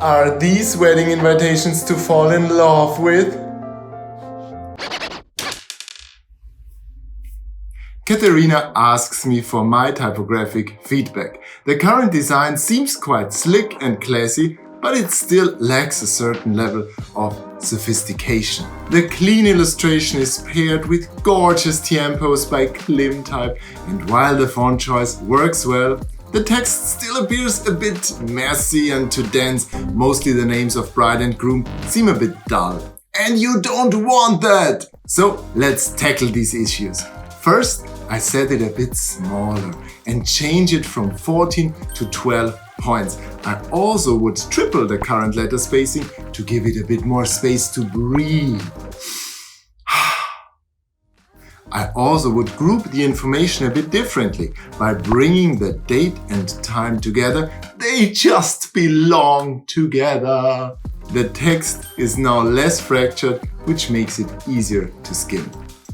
Are these wedding invitations to fall in love with? Katharina asks me for my typographic feedback. The current design seems quite slick and classy, but it still lacks a certain level of sophistication. The clean illustration is paired with gorgeous tempos by Klim Type, and while the font choice works well, the text still appears a bit messy and too dense. Mostly the names of bride and groom seem a bit dull. And you don't want that! So let's tackle these issues. First, I set it a bit smaller and change it from 14 to 12 points. I also would triple the current letter spacing to give it a bit more space to breathe. I also would group the information a bit differently. By bringing the date and time together, they just belong together. The text is now less fractured, which makes it easier to skim.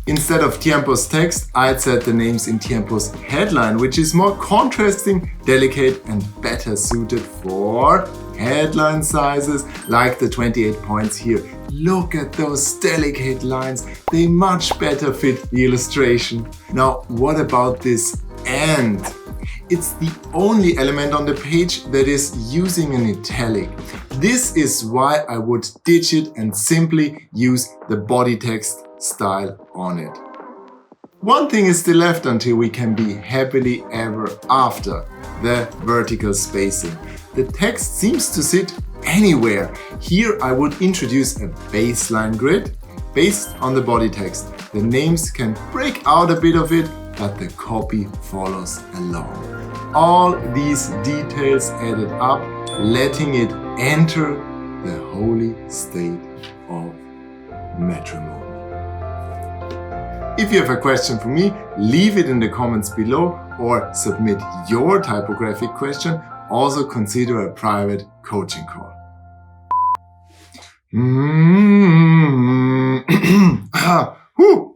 Instead of Tiempo's text, I'd set the names in Tiempo's headline, which is more contrasting, delicate and better suited for headline sizes like the 28 points here. Look at those delicate lines, they much better fit the illustration. Now, what about this "and"? It's the only element on the page that is using an italic. This is why I would ditch it and simply use the body text style on it. One thing is still left until we can be happily ever after: the vertical spacing. The text seems to sit anywhere. Here I would introduce a baseline grid based on the body text. The names can break out a bit of it, but the copy follows along. All these details added up, letting it enter the holy state of matrimony. If you have a question for me, leave it in the comments below or submit your typographic question. Also consider a private coaching call. Whew.